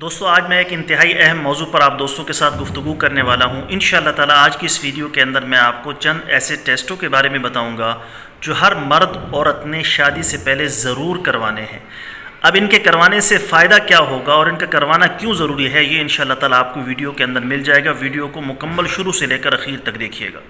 دوستو آج میں ایک انتہائی اہم موضوع پر آپ دوستوں کے ساتھ گفتگو کرنے والا ہوں انشاءاللہ تعالی۔ آج کی اس ویڈیو کے اندر میں آپ کو چند ایسے ٹیسٹوں کے بارے میں بتاؤں گا جو ہر مرد عورت نے شادی سے پہلے ضرور کروانے ہیں۔ اب ان کے کروانے سے فائدہ کیا ہوگا اور ان کا کروانا کیوں ضروری ہے، یہ انشاءاللہ تعالی آپ کو ویڈیو کے اندر مل جائے گا۔ ویڈیو کو مکمل شروع سے لے کر اخیر تک دیکھیے گا۔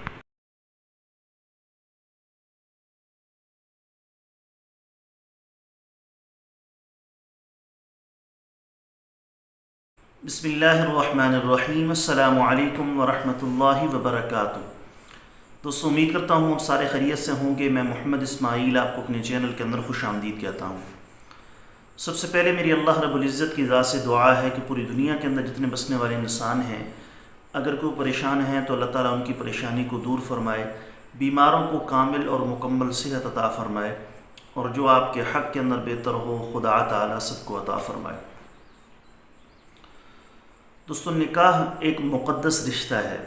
بسم اللہ الرحمن الرحیم۔ السلام علیکم ورحمۃ اللہ وبرکاتہ۔ دوستو امید کرتا ہوں آپ سارے خیریت سے ہوں گے۔ میں محمد اسماعیل آپ کو اپنے چینل کے اندر خوش آمدید کہتا ہوں۔ سب سے پہلے میری اللہ رب العزت کی ذات سے دعا ہے کہ پوری دنیا کے اندر جتنے بسنے والے انسان ہیں، اگر کوئی پریشان ہیں تو اللہ تعالیٰ ان کی پریشانی کو دور فرمائے، بیماروں کو کامل اور مکمل صحت عطا فرمائے، اور جو آپ کے حق کے اندر بہتر ہو خدا تعالیٰ سب کو عطا فرمائے۔ دوستو نکاح ایک مقدس رشتہ ہے،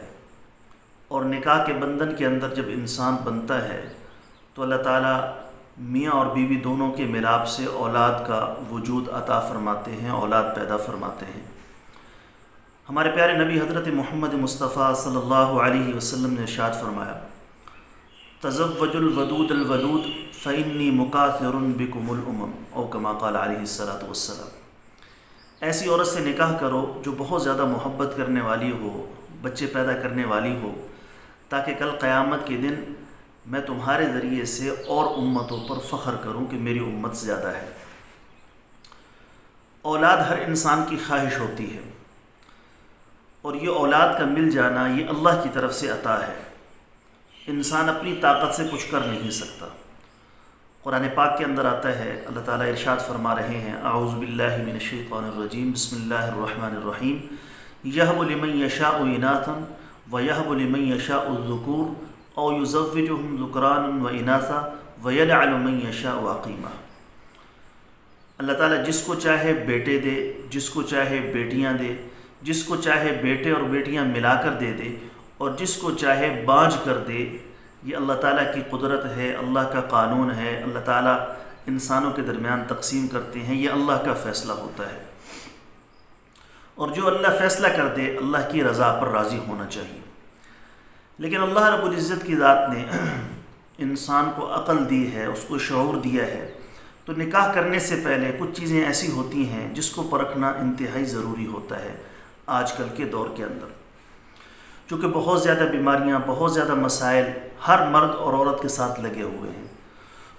اور نکاح کے بندھن کے اندر جب انسان بنتا ہے تو اللہ تعالیٰ میاں اور بیوی دونوں کے ملاپ سے اولاد کا وجود عطا فرماتے ہیں، اولاد پیدا فرماتے ہیں۔ ہمارے پیارے نبی حضرت محمد مصطفیٰ صلی اللہ علیہ وسلم نے ارشاد فرمایا، تزوجوا الودود الولود فإنی مکاثر بکم الامم، او کما قال علیہ الصلاۃ والسلام۔ ایسی عورت سے نکاح کرو جو بہت زیادہ محبت کرنے والی ہو، بچے پیدا کرنے والی ہو، تاکہ کل قیامت کے دن میں تمہارے ذریعے سے اور امتوں پر فخر کروں کہ میری امت زیادہ ہے۔ اولاد ہر انسان کی خواہش ہوتی ہے، اور یہ اولاد کا مل جانا یہ اللہ کی طرف سے عطا ہے۔ انسان اپنی طاقت سے کچھ کر نہیں سکتا۔ قرآن پاک کے اندر آتا ہے، اللہ تعالیٰ ارشاد فرما رہے ہیں، اعوذ باللہ من الشیطان الرجیم، بسم اللہ الرحمن الرحیم، یہب لمن یشاء اناثا ویہب لمن یشاء الذکور او یزوجہم ذکرانا واناثا ویجعل من یشاء عقیما۔ اللہ تعالیٰ جس کو چاہے بیٹے دے، جس کو چاہے بیٹیاں دے، جس کو چاہے بیٹے اور بیٹیاں ملا کر دے دے، اور جس کو چاہے بانجھ کر دے۔ یہ اللہ تعالیٰ کی قدرت ہے، اللہ کا قانون ہے۔ اللہ تعالیٰ انسانوں کے درمیان تقسیم کرتے ہیں، یہ اللہ کا فیصلہ ہوتا ہے، اور جو اللہ فیصلہ کر دے اللہ کی رضا پر راضی ہونا چاہیے۔ لیکن اللہ رب العزت کی ذات نے انسان کو عقل دی ہے، اس کو شعور دیا ہے، تو نکاح کرنے سے پہلے کچھ چیزیں ایسی ہوتی ہیں جس کو پرکھنا انتہائی ضروری ہوتا ہے آج کل کے دور کے اندر، چونکہ بہت زیادہ بیماریاں، بہت زیادہ مسائل ہر مرد اور عورت کے ساتھ لگے ہوئے ہیں۔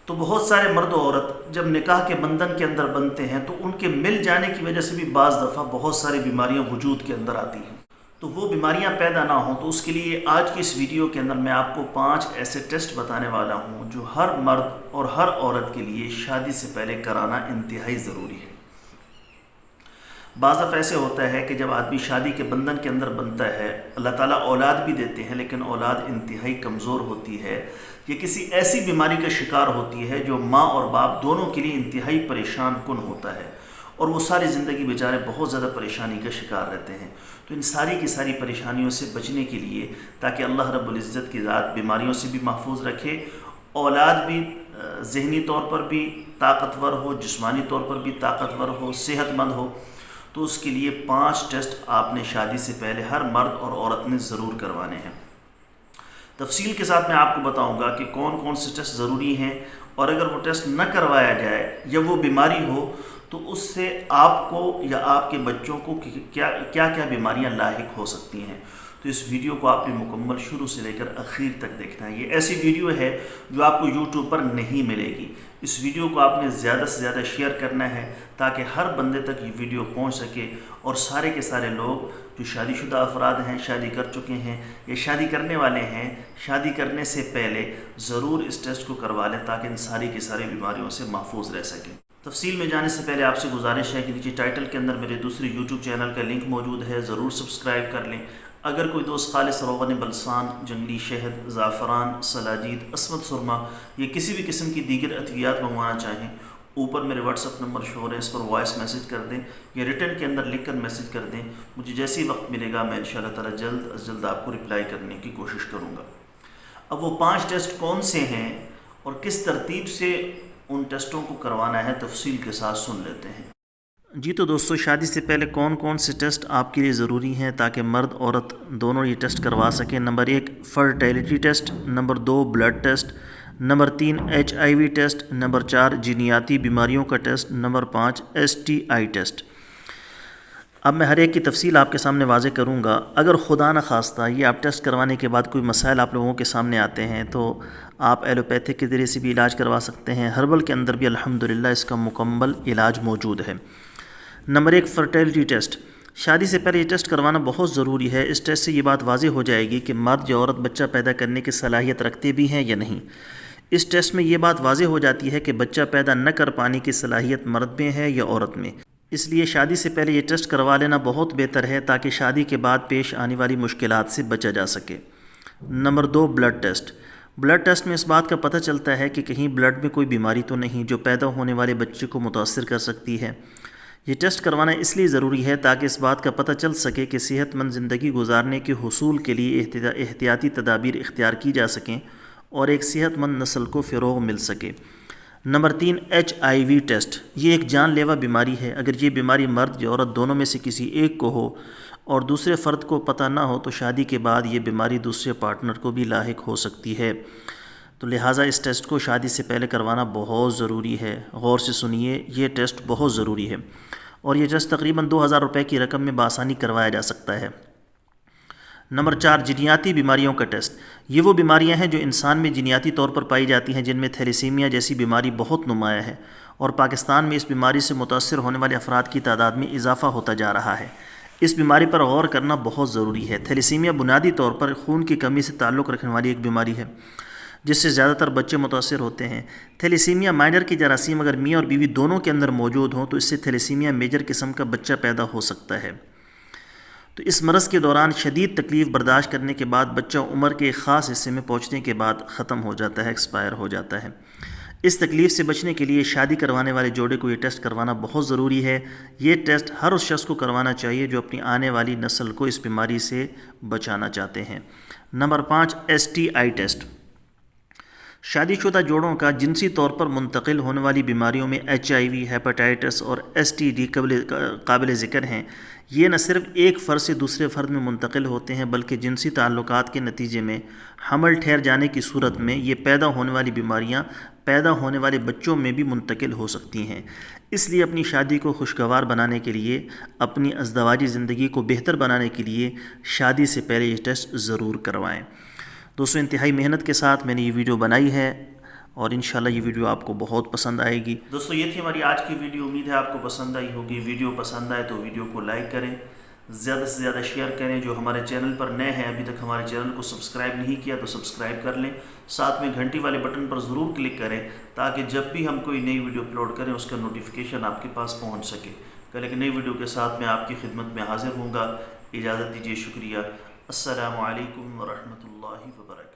تو بہت سارے مرد و عورت جب نکاح کے بندھن کے اندر بنتے ہیں تو ان کے مل جانے کی وجہ سے بھی بعض دفعہ بہت ساری بیماریاں وجود کے اندر آتی ہیں۔ تو وہ بیماریاں پیدا نہ ہوں تو اس کے لیے آج کی اس ویڈیو کے اندر میں آپ کو 5 ایسے ٹیسٹ بتانے والا ہوں جو ہر مرد اور ہر عورت کے لیے شادی سے پہلے کرانا انتہائی ضروری ہے۔ بعض دفعہ ایسے ہوتا ہے کہ جب آدمی شادی کے بندھن کے اندر بنتا ہے، اللہ تعالیٰ اولاد بھی دیتے ہیں، لیکن اولاد انتہائی کمزور ہوتی ہے، یہ کسی ایسی بیماری کا شکار ہوتی ہے جو ماں اور باپ دونوں کے لیے انتہائی پریشان کن ہوتا ہے، اور وہ ساری زندگی بیچارے بہت زیادہ پریشانی کا شکار رہتے ہیں۔ تو ان ساری کی ساری پریشانیوں سے بچنے کے لیے، تاکہ اللہ رب العزت کی ذات بیماریوں سے بھی محفوظ رکھے، اولاد بھی ذہنی طور پر بھی طاقتور ہو، جسمانی طور پر بھی طاقتور ہو، صحت مند ہو، تو اس کے لیے 5 ٹیسٹ آپ نے شادی سے پہلے ہر مرد اور عورت نے ضرور کروانے ہیں۔ تفصیل کے ساتھ میں آپ کو بتاؤں گا کہ کون کون سے ٹیسٹ ضروری ہیں، اور اگر وہ ٹیسٹ نہ کروایا جائے یا وہ بیماری ہو تو اس سے آپ کو یا آپ کے بچوں کو کیا کیا بیماریاں لاحق ہو سکتی ہیں۔ تو اس ویڈیو کو آپ نے مکمل شروع سے لے کر اخیر تک دیکھنا ہے۔ یہ ایسی ویڈیو ہے جو آپ کو یوٹیوب پر نہیں ملے گی۔ اس ویڈیو کو آپ نے زیادہ سے زیادہ شیئر کرنا ہے تاکہ ہر بندے تک یہ ویڈیو پہنچ سکے، اور سارے کے سارے لوگ جو شادی شدہ افراد ہیں، شادی کر چکے ہیں یا شادی کرنے والے ہیں، شادی کرنے سے پہلے ضرور اس ٹیسٹ کو کروا لیں تاکہ ان ساری کی ساری بیماریوں سے محفوظ رہ سکیں۔ تفصیل میں جانے سے پہلے آپ سے گزارش ہے کہ نیچے ٹائٹل کے اندر میرے دوسرے یوٹیوب چینل کا لنک موجود ہے، ضرور سبسکرائب کر لیں۔ اگر کوئی دوست خالص روغن بلسان، جنگلی شہد، زعفران، سلاجید، عصمت سرما یا کسی بھی قسم کی دیگر ادویات منگوانا چاہیں، اوپر میرے واٹس ایپ نمبر شو ہے، اس پر وائس میسج کر دیں یا ریٹن کے اندر لکھ کر میسج کر دیں۔ مجھے جیسے ہی وقت ملے گا میں انشاءاللہ تعالی جلد از جلد آپ کو رپلائی کرنے کی کوشش کروں گا۔ اب وہ 5 ٹیسٹ کون سے ہیں اور کس ترتیب سے ان ٹیسٹوں کو کروانا ہے، تفصیل کے ساتھ سن لیتے ہیں۔ جی تو دوستو، شادی سے پہلے کون کون سے ٹیسٹ آپ کے لیے ضروری ہیں تاکہ مرد عورت دونوں یہ ٹیسٹ کروا سکیں؟ Number 1 fertility test, number 2 blood test, number 3 HIV test, number 4 جینیاتی بیماریوں کا ٹیسٹ، نمبر 5 STI ٹیسٹ۔ اب میں ہر ایک کی تفصیل آپ کے سامنے واضح کروں گا۔ اگر خدا نہ خواستہ یہ آپ ٹیسٹ کروانے کے بعد کوئی مسائل آپ لوگوں کے سامنے آتے ہیں تو آپ ایلوپیتھک کے ذریعے سے بھی علاج کروا سکتے ہیں، ہربل کے اندر بھی الحمدللہ اس کا مکمل علاج موجود ہے۔ Number 1 fertility test. شادی سے پہلے یہ ٹیسٹ کروانا بہت ضروری ہے۔ اس ٹیسٹ سے یہ بات واضح ہو جائے گی کہ مرد یا عورت بچہ پیدا کرنے کی صلاحیت رکھتے بھی ہیں یا نہیں۔ اس ٹیسٹ میں یہ بات واضح ہو جاتی ہے کہ بچہ پیدا نہ کر پانے کی صلاحیت مرد میں ہے یا عورت میں۔ اس لیے شادی سے پہلے یہ ٹیسٹ کروا لینا بہت بہتر ہے تاکہ شادی کے بعد پیش آنے والی مشکلات سے بچا جا سکے۔ Number 2 blood test. Blood test میں اس بات کا پتہ چلتا ہے کہ کہیں بلڈ میں کوئی بیماری تو نہیں جو پیدا ہونے والے بچے کو متاثر کر سکتی ہے۔ یہ ٹیسٹ کروانا اس لیے ضروری ہے تاکہ اس بات کا پتہ چل سکے کہ صحت مند زندگی گزارنے کے حصول کے لیے احتیاطی تدابیر اختیار کی جا سکیں اور ایک صحت مند نسل کو فروغ مل سکے۔ Number 3 HIV test. یہ ایک جان لیوا بیماری ہے۔ اگر یہ بیماری مرد یا عورت دونوں میں سے کسی ایک کو ہو اور دوسرے فرد کو پتہ نہ ہو تو شادی کے بعد یہ بیماری دوسرے پارٹنر کو بھی لاحق ہو سکتی ہے۔ تو لہٰذا اس ٹیسٹ کو شادی سے پہلے کروانا بہت ضروری ہے۔ غور سے سنیے، یہ ٹیسٹ بہت ضروری ہے اور یہ ٹیسٹ تقریباً 2000 روپے کی رقم میں بآسانی کروایا جا سکتا ہے۔ نمبر 4 جینیاتی بیماریوں کا ٹیسٹ۔ یہ وہ بیماریاں ہیں جو انسان میں جینیاتی طور پر پائی جاتی ہیں، جن میں تھیلیسیمیا جیسی بیماری بہت نمایاں ہے اور پاکستان میں اس بیماری سے متاثر ہونے والے افراد کی تعداد میں اضافہ ہوتا جا رہا ہے۔ اس بیماری پر غور کرنا بہت ضروری ہے۔ تھیلیسیمیا بنیادی طور پر خون کی کمی سے تعلق رکھنے والی ایک بیماری ہے جس سے زیادہ تر بچے متاثر ہوتے ہیں۔ تھیلیسیمیا مائنر کی جراثیم اگر میاں اور بیوی دونوں کے اندر موجود ہوں تو اس سے تھیلیسیمیا میجر قسم کا بچہ پیدا ہو سکتا ہے۔ تو اس مرض کے دوران شدید تکلیف برداشت کرنے کے بعد بچہ عمر کے ایک خاص حصے میں پہنچنے کے بعد ختم ہو جاتا ہے، ایکسپائر ہو جاتا ہے۔ اس تکلیف سے بچنے کے لیے شادی کروانے والے جوڑے کو یہ ٹیسٹ کروانا بہت ضروری ہے۔ یہ ٹیسٹ ہر اس شخص کو کروانا چاہیے جو اپنی آنے والی نسل کو اس بیماری سے بچانا چاہتے ہیں۔ Number 5 STI test. شادی شدہ جوڑوں کا جنسی طور پر منتقل ہونے والی بیماریوں میں HIV، ہیپاٹائٹس اور STD قابل ذکر ہیں۔ یہ نہ صرف ایک فرد سے دوسرے فرد میں منتقل ہوتے ہیں بلکہ جنسی تعلقات کے نتیجے میں حمل ٹھہر جانے کی صورت میں یہ پیدا ہونے والی بیماریاں پیدا ہونے والے بچوں میں بھی منتقل ہو سکتی ہیں۔ اس لیے اپنی شادی کو خوشگوار بنانے کے لیے، اپنی ازدواجی زندگی کو بہتر بنانے کے لیے شادی سے پہلے یہ ٹیسٹ ضرور کروائیں۔ دوستو، انتہائی محنت کے ساتھ میں نے یہ ویڈیو بنائی ہے اور انشاءاللہ یہ ویڈیو آپ کو بہت پسند آئے گی۔ دوستو، یہ تھی ہماری آج کی ویڈیو۔ امید ہے آپ کو پسند آئی ہوگی۔ ویڈیو پسند آئے تو ویڈیو کو لائک کریں، زیادہ سے زیادہ شیئر کریں۔ جو ہمارے چینل پر نئے ہیں، ابھی تک ہمارے چینل کو سبسکرائب نہیں کیا تو سبسکرائب کر لیں، ساتھ میں گھنٹی والے بٹن پر ضرور کلک کریں تاکہ جب بھی ہم کوئی نئی ویڈیو اپلوڈ کریں اس کا نوٹیفیکیشن آپ کے پاس پہنچ سکے۔ کل ایک نئی ویڈیو کے ساتھ میں آپ کی خدمت میں حاضر ہوں گا۔ اجازت دیجیے، شکریہ۔ السلام علیکم ورحمۃ اللہ وبرکاتہ۔